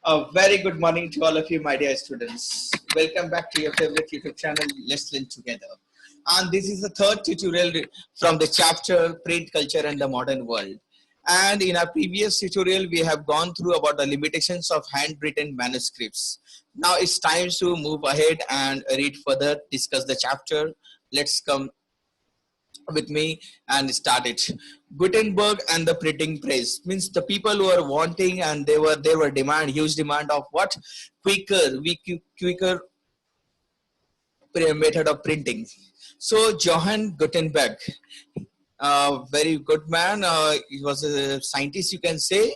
A very good morning to all of you, my dear students. Welcome back to your favorite YouTube channel, Let's Learn Together. And this is the third tutorial from the chapter Print Culture and the Modern World. And in our previous tutorial, we have gone through about the limitations of handwritten manuscripts. Now it's time to move ahead and read further, discuss the chapter. Let's come with me and start it. Gutenberg and the printing press means the people who are wanting, and they were huge demand of what quicker method of printing. So Johann Gutenberg, very good man. He was a scientist, you can say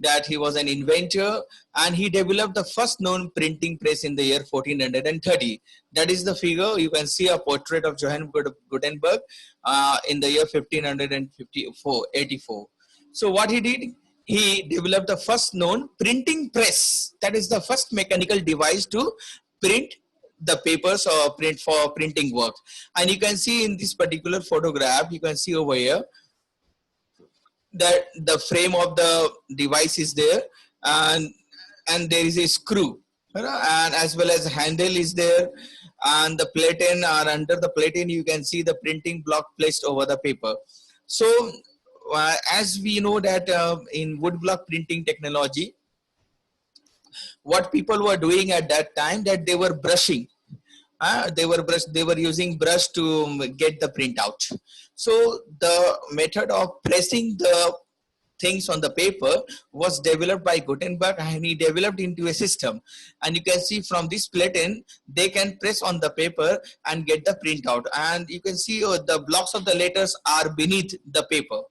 that he was an inventor, and he developed the first known printing press in the year 1430. That is the figure. You can see a portrait of Johann Gutenberg in the year 1584. So what he did, he developed the first known printing press. That is the first mechanical device to print the papers or print for printing work. And you can see in this particular photograph, you can see over here that the frame of the device is there, and there is a screw, and as well as handle is there, and the platen, or under the platen you can see the printing block placed over the paper. So as we know that in woodblock printing technology, what people were doing at that time, that they were brushing. They were using brush to get the printout. So the method of pressing the things on the paper was developed by Gutenberg, and he developed into a system. And you can see from this platen, they can press on the paper and get the printout. And you can see the blocks of the letters are beneath the paper,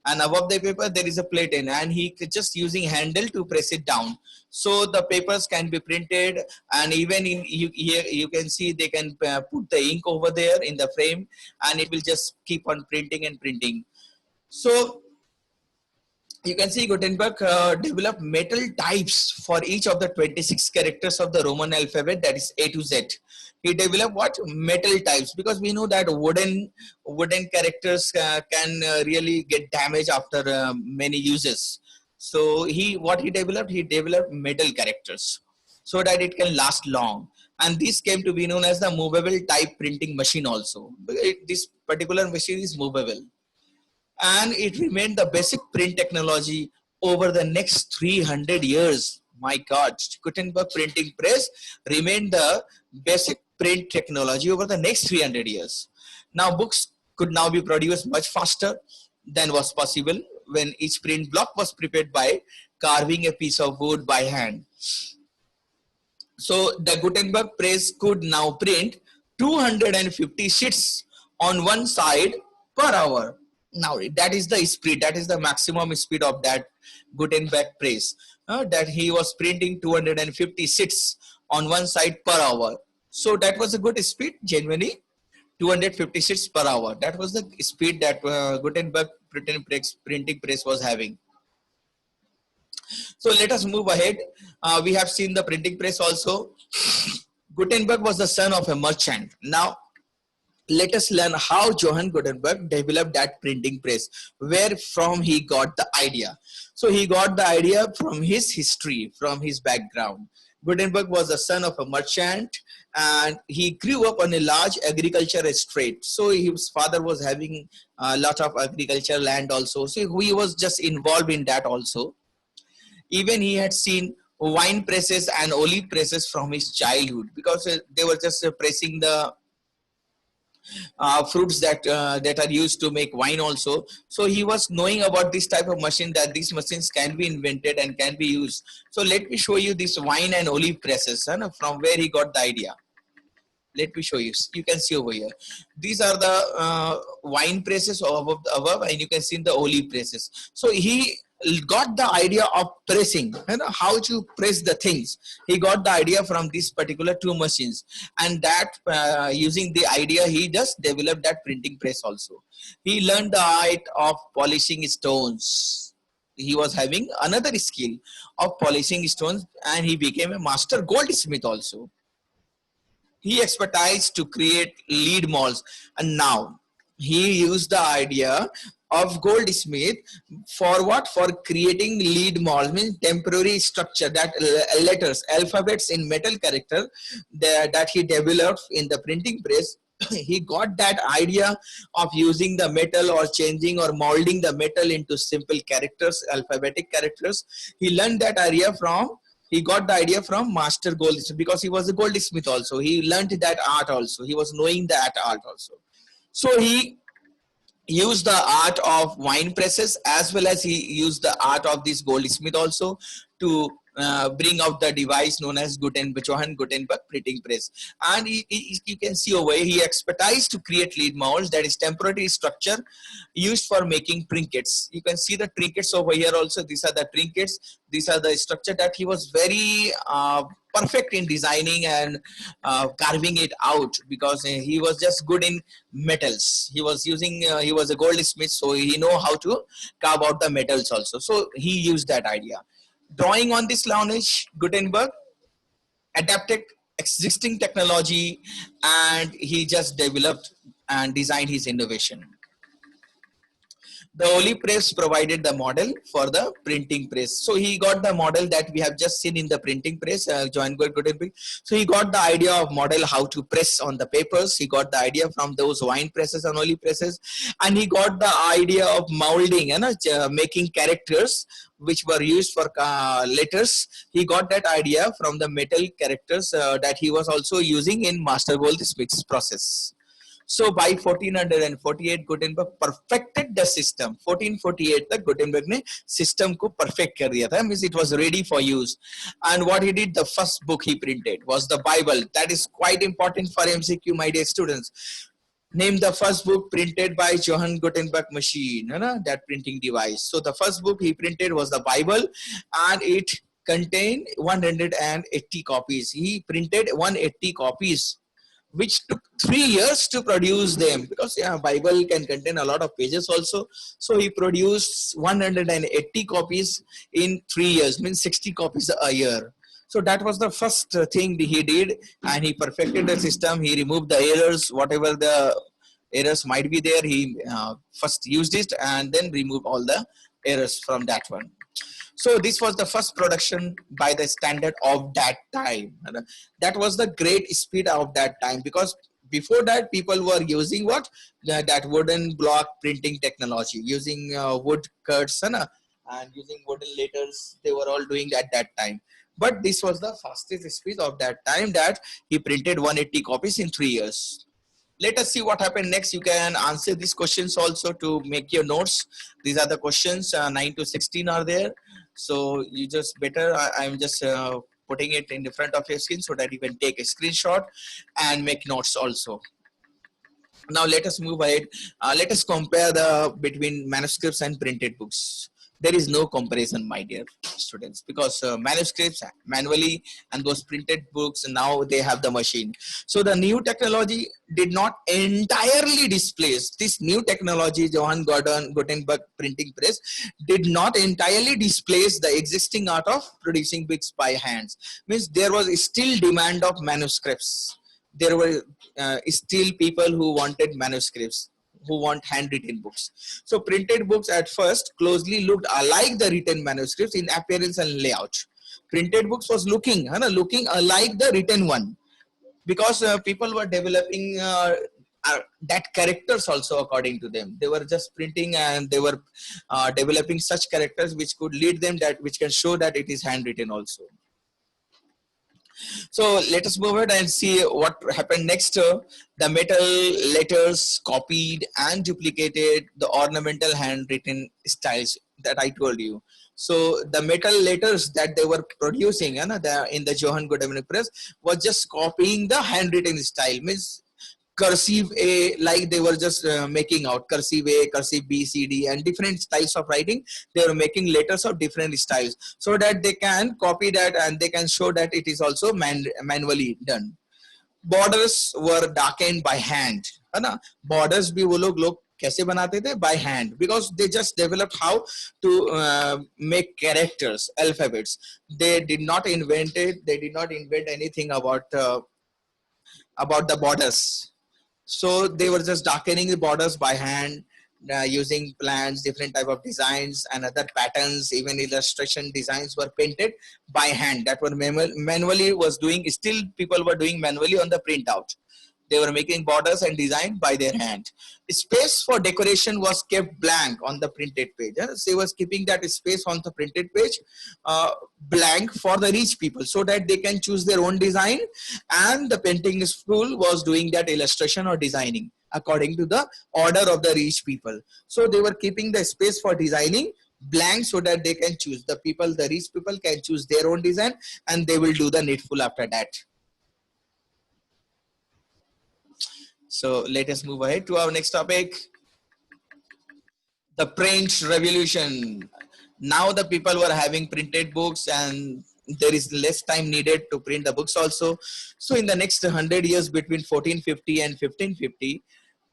and above the paper there is a platen, and he just using handle to press it down. So the papers can be printed, and even in here you can see they can put the ink over there in the frame, and it will just keep on printing and printing. So you can see Gutenberg developed metal types for each of the 26 characters of the Roman alphabet, that is A to Z. He developed what? Metal types, because we know that wooden characters can really get damaged after many uses. So he developed metal characters so that it can last long. And this came to be known as the movable type printing machine also. This particular machine is movable, and it remained the basic print technology over the next 300 years. My God, Gutenberg printing press remained the basic print technology over the next 300 years. Now books could now be produced much faster than was possible when each print block was prepared by carving a piece of wood by hand. So the Gutenberg press could now print 250 sheets on one side per hour. Now that is the speed, that is the maximum speed of that Gutenberg press, that he was printing 250 sheets on one side per hour. So that was a good speed, genuinely 250 sheets per hour. That was the speed that Gutenberg printing press was having. So let us move ahead. We have seen the printing press also. Gutenberg was the son of a merchant. Now let us learn how Johann Gutenberg developed that printing press, where from he got the idea. So he got the idea from his history, from his background. Gutenberg was the son of a merchant, and he grew up on a large agriculture estate. So his father was having a lot of agriculture land also. So he was just involved in that also. Even he had seen wine presses and olive presses from his childhood, because they were just pressing the fruits that are used to make wine also. So he was knowing about this type of machine, that these machines can be invented and can be used. So let me show you this wine and olive presses, from where he got the idea. Let me show you. You can see over here. These are the wine presses above, and you can see the olive presses. So he got the idea of pressing, how to press the things. He got the idea from these particular two machines, and that using the idea, he just developed that printing press also. He learned the art of polishing stones. He was having another skill of polishing stones, and he became a master goldsmith also. He expertise to create lead molds, and now he used the idea of Goldsmith for what? For creating lead malls, means temporary structure, that letters, alphabets in metal character that he developed in the printing press. He got that idea of using the metal or changing or molding the metal into simple characters, alphabetic characters. He learned that idea from, he got the idea from Master Goldsmith, because he was a goldsmith also. He learned that art also. He was knowing that art also. So he used the art of wine presses, as well as he used the art of this goldsmith also to bring out the device known as Johann Gutenberg printing press. And you can see over here, he expertise to create lead molds, that is temporary structure used for making trinkets. You can see the trinkets over here also. These are the trinkets. These are the structure that he was very perfect in designing and carving it out, because he was just good in metals. He was using, he was a goldsmith, so he know how to carve out the metals also. So he used that idea. Drawing on this knowledge, Gutenberg adapted existing technology, and he just developed and designed his innovation. The Oli press provided the model for the printing press. So he got the model that we have just seen in the printing press, Johann Gutenberg. So he got the idea of model how to press on the papers. He got the idea from those wine presses and Oli presses, and he got the idea of molding and making characters which were used for letters. He got that idea from the metal characters that he was also using in Master Goldsmith's process. So by 1448 Gutenberg perfected the system. 1448 तक Gutenberg ने system को perfect कर दिया था, means it was ready for use. And what he did, the first book he printed was the Bible. That is quite important for MCQ, my dear students. Name the first book printed by Johann Gutenberg machine, that printing device. So the first book he printed was the Bible, and it contained 180 copies. He printed 180 copies, which took 3 years to produce them, because Bible can contain a lot of pages also. So he produced 180 copies in 3 years, means 60 copies a year. So that was the first thing he did, and he perfected the system. He removed the errors, whatever the errors might be there. He first used it and then removed all the errors from that one. So this was the first production by the standard of that time. That was the great speed of that time, because before that people were using what? That wooden block printing technology, using wood cuts and using wooden letters. They were all doing at that time. But this was the fastest speed of that time, that he printed 180 copies in 3 years. Let us see what happened next. You can answer these questions also to make your notes. These are the questions, 9 to 16 are there. So you just better, I'm just putting it in the front of your screen so that you can take a screenshot and make notes also. Now let us move ahead. Let us compare between manuscripts and printed books. There is no comparison, my dear students, because manuscripts manually and those printed books, now they have the machine. So the new technology did not entirely displace this new technology. Johann Gutenberg printing press did not entirely displace the existing art of producing books by hands. Means there was still demand of manuscripts. There were still people who wanted manuscripts, who want handwritten books. So printed books at first closely looked alike the written manuscripts in appearance and layout. Printed books was looking alike the written one, because people were developing that characters also according to them. They were just printing, and they were developing such characters which could lead them, that which can show that it is handwritten also. So let us move ahead and see what happened next. The metal letters copied and duplicated the ornamental handwritten styles that I told you. So the metal letters that they were producing in the Johann Gutenberg press was just copying the handwritten style, means cursive A, like they were just making out cursive A, cursive B, C, D, and different styles of writing. They were making letters of different styles, so that they can copy that and they can show that it is also manually done. Borders were darkened by hand, है ना? Borders भी वो लोग कैसे बनाते थे? By hand, because they just developed how to make characters, alphabets. They did not invent anything about the borders. So they were just darkening the borders by hand. using plants, different type of designs and other patterns, even illustration designs were painted by hand. That were manually was doing, still people were doing manually on the printout. They were making borders and design by their hand. Space for decoration was kept blank on the printed page. They was keeping that space on the printed page blank for the rich people, so that they can choose their own design, and the painting school was doing that illustration or designing according to the order of the rich people. So they were keeping the space for designing blank so that they can choose. The people, the rich people can choose their own design, and they will do the needful after that. So let us move ahead to our next topic, the print revolution. Now the people were having printed books, and there is less time needed to print the books also. So in the next 100 years, between 1450 and 1550,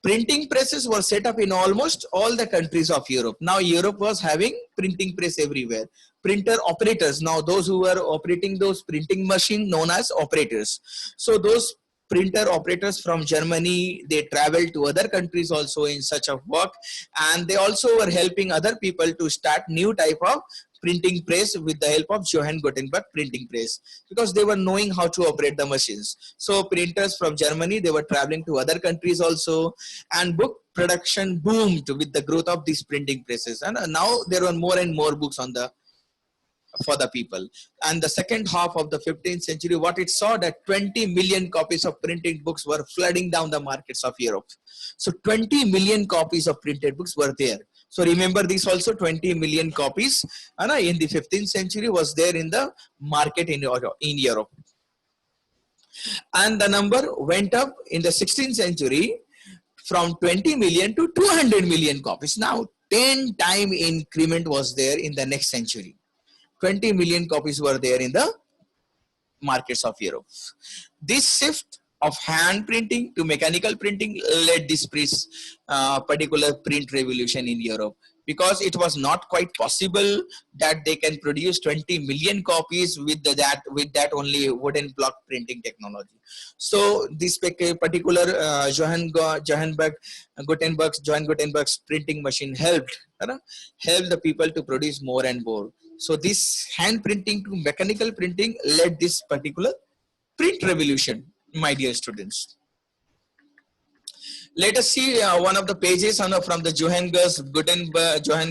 printing presses were set up in almost all the countries of Europe. Now Europe was having printing press everywhere. Printer operators, now those who were operating those printing machine known as operators. So those printer operators from Germany, they traveled to other countries also in search of work, and they also were helping other people to start new type of printing press with the help of Johann Gutenberg printing press, because they were knowing how to operate the machines. So printers from Germany, they were traveling to other countries also, and book production boomed with the growth of these printing presses. And now there were more and more books on the for the people. And the second half of the 15th century, what it saw, that 20 million copies of printed books were flooding down the markets of Europe. So 20 million copies of printed books were there. So remember this also, 20 million copies in the 15th century was there in the market in Europe. And the number went up in the 16th century from 20 million to 200 million copies. Now 10 time increment was there in the next century. 20 million copies were there in the markets of Europe. This shift of hand printing to mechanical printing led this particular print revolution in Europe, because it was not quite possible that they can produce 20 million copies with that only wooden block printing technology. So this particular Johann Gutenberg's printing machine helped the people to produce more and more. So this hand printing to mechanical printing led this particular print revolution, my dear students. Let us see one of the pages from the Johann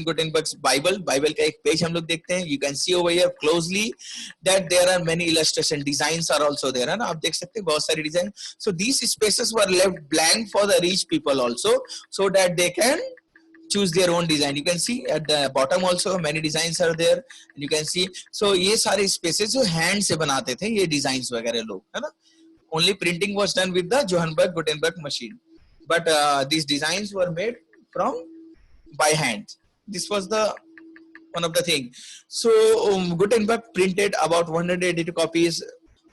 Gutenberg's Bible. Bible का एक page हम लोग देखते हैं. You can see over here closely that there are many illustration designs are also there. है ना, आप देख सकते हैं बहुत सारी design. So these spaces were left blank for the rich people also, so that they can choose their own design. You can see at the bottom also many designs are there. You can see. So ये सारे spaces जो hand से बनाते थे ये designs वगैरह लोग, है ना. Only printing was done with the Johann Gutenberg machine, but these designs were made by hand. This was the one of the thing. So Gutenberg printed about 182 copies,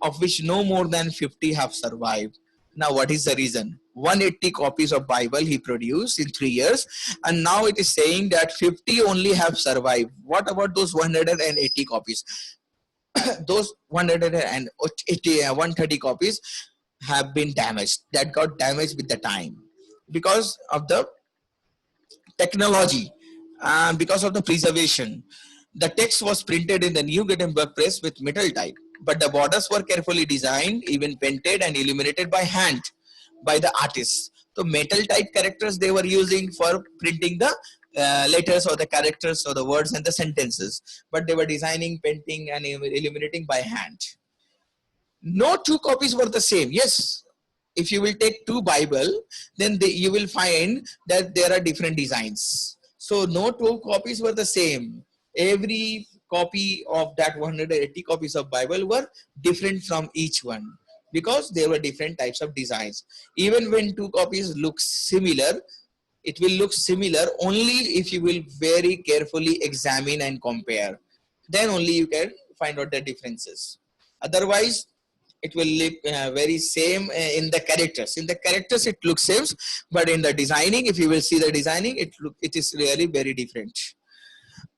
of which no more than 50 have survived. Now what is the reason? 180 copies of Bible he produced in 3 years, and now it is saying that 50 only have survived. What about those 180 copies? Those 130 copies have been damaged. That got damaged with the time because of the technology, because of the preservation. The text was printed in the new Gutenberg press with metal type, but the borders were carefully designed, even painted and illuminated by hand by the artists. So metal type characters they were using for printing the letters or the characters or the words and the sentences, but they were designing, painting and illuminating by hand. No two copies were the same. Yes, if you will take two Bible, then you will find that there are different designs. So no two copies were the same. Every copy of that 180 copies of Bible were different from each one, because there were different types of designs. Even when two copies look similar, it will look similar only if you will very carefully examine and compare. Then only you can find out the differences. Otherwise, it will look very same in the characters. In the characters, it looks same, but in the designing, if you will see the designing, it is really very different.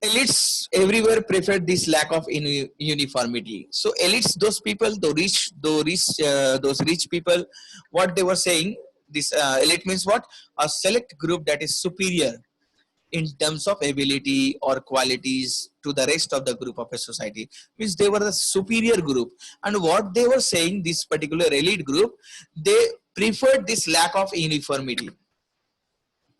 Elites everywhere preferred this lack of uniformity. So elites, those people, those rich people, what they were saying, this elite means what? A select group that is superior in terms of ability or qualities to the rest of the group of a society, means they were the superior group. And what they were saying, this particular elite group, they preferred this lack of uniformity.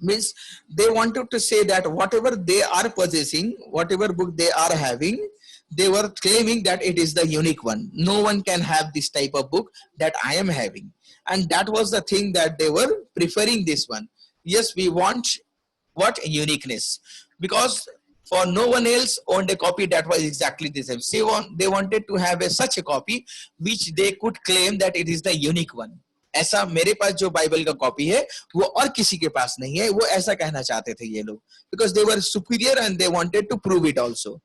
Means they wanted to say that whatever they are possessing, whatever book they are having, they were claiming that it is the unique one. No one can have this type of book that I am having. And that was the thing that they were preferring this one. Yes, we want what? Uniqueness. Because for no one else owned a copy that was exactly the same. They wanted to have such a copy which they could claim that it is the unique one. ऐसा मेरे पास जो Bible का copy है वो और किसी के पास नहीं है, वो ऐसा कहना चाहते थे ये लोग, because they were superior and they wanted to prove it also.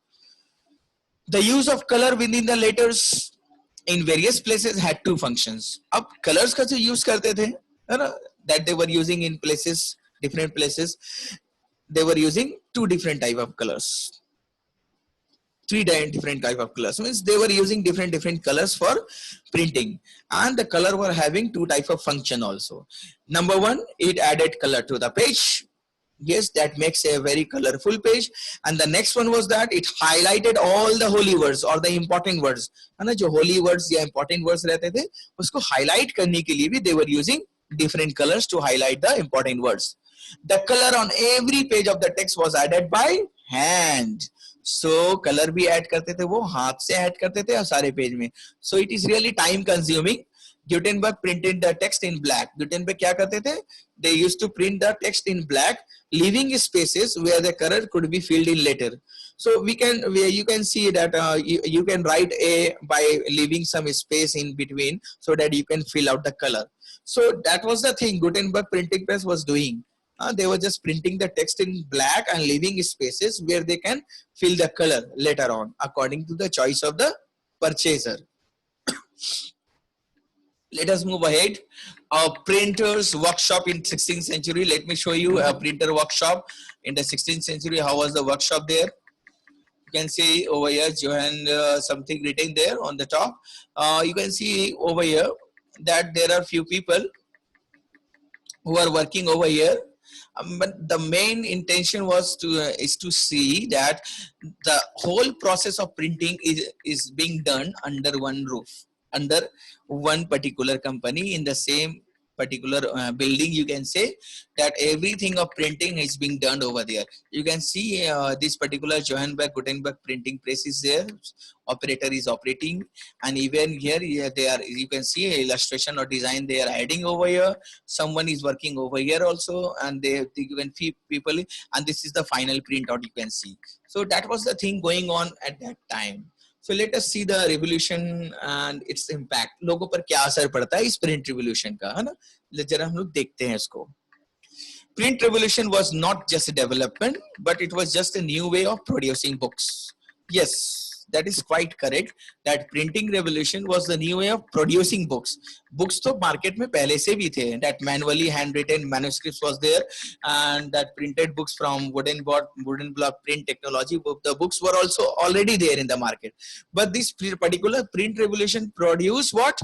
The use of color within the letters in various places had two functions. अब colors का जो use करते थे, है ना, that they were using in places, different places, they were using two different type of colors. Three different type of colors, means they were using different colors for printing, and the color were having two type of function also. Number one, it added color to the page. Yes, that makes a very colorful page. And the next one was that it highlighted all the holy words or the important words, है ना, जो holy words या important words रहते थे उसको highlight करने के लिए भी they were using different colors to highlight the important words. The color on every page of the text was added by hand. So color भी add करते थे, वो हाथ से add करते थे सारे पेज में. So it is really time consuming. Gutenberg printed the text in black. Gutenberg क्या करते थे? They used to print the text in black, leaving spaces where the color could be filled in later. So you can see that you can write by leaving some space in between so that you can fill out the color. So that was the thing Gutenberg printing press was doing. They were just printing the text in black and leaving spaces where they can fill the color later on according to the choice of the purchaser. Let us move ahead. A printer's workshop in 16th century. Let me show you a printer workshop in the 16th century. How was the workshop there? You can see over here, Johann, something written there on the top. You can see over here that there are few people who are working over here. But the main intention was is to see that the whole process of printing is being done under one roof, under one particular company in the same particular building. You can say that everything of printing is being done over there. You can see this particular Johannesburg Gutenberg printing press is there. Operator is operating, and even here they are. You can see illustration or design they are adding over here. Someone is working over here also, and they can few people. And this is the final printout you can see. So that was the thing going on at that time. So let us see the revolution and its impact. लोगों पर क्या असर पड़ता है इस print revolution का, है ना? जरा हम लोग देखते हैं इसको. Print revolution was not just a development, but it was just a new way of producing books. Yes, that is quite correct. That printing revolution was the new way of producing books. Books तो market में पहले से भी थे. That manually handwritten manuscripts was there, and that printed books from wooden block print technology. The books were also already there in the market. But this particular print revolution produced what?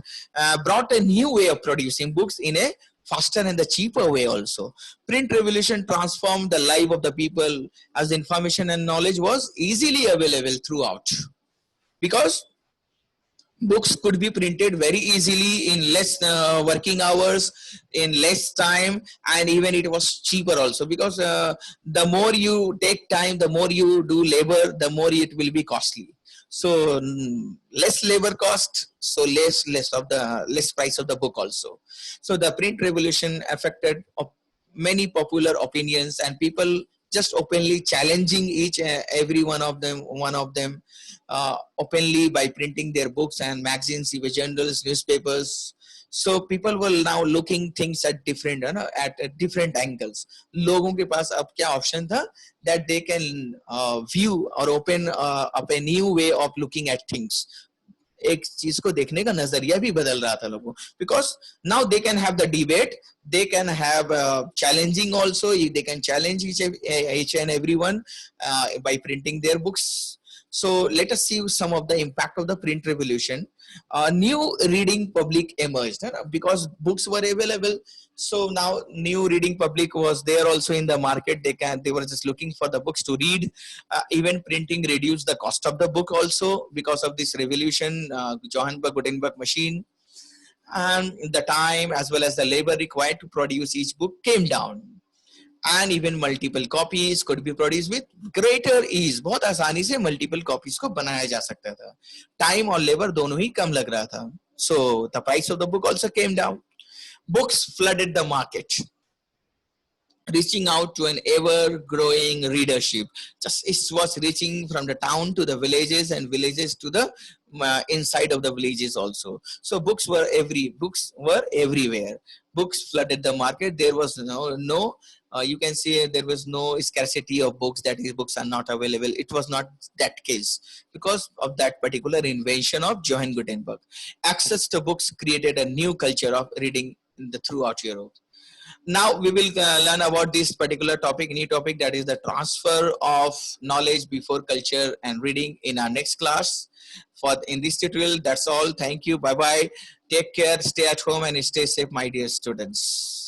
Brought a new way of producing books in a faster and the cheaper way also. Print revolution transformed the life of the people as information and knowledge was easily available throughout. Because books could be printed very easily in less working hours, in less time, and even it was cheaper also. Because the more you take time, the more you do labor, the more it will be costly. So less labor cost, so less price of the book also. So the print revolution affected many popular opinions, and people just openly challenging each and every one of them openly by printing their books and magazines, even journals, newspapers. So people were now looking things at different angles. लोगों के पास अब क्या option था that they can view or open up a new way of looking at things. एक चीज को देखने का नजरिया भी बदल रहा था लोगों, because now they can have the debate, they can have challenging also, they can challenge each and everyone by printing their books. So let us see some of the impact of the print revolution. New reading public emerged because books were available. So now new reading public was there also in the market. They were just looking for the books to read. Even printing reduced the cost of the book also because of this revolution, Johannesburg Gutenberg machine, and the time as well as the labor required to produce each book came down, and even multiple copies could be produced with greater ease. बहुत आसानी से multiple copies को बनाया जा सकता था, time और labor दोनों ही कम लग रहा था. So the price of the book also came down. Books flooded the market, reaching out to an ever-growing readership. Just it was reaching from the town to the villages and villages to the inside of the villages also. So books were everywhere. Books flooded the market. There was no you can say there was no scarcity of books, that is books are not available. It was not that case because of that particular invention of Johann Gutenberg. Access to books created a new culture of reading throughout Europe. Now we will learn about this particular topic, new topic, that is the transfer of knowledge before culture and reading, in our next class. For in this tutorial, that's all. Thank you. Bye bye. Take care. Stay at home and stay safe, my dear students.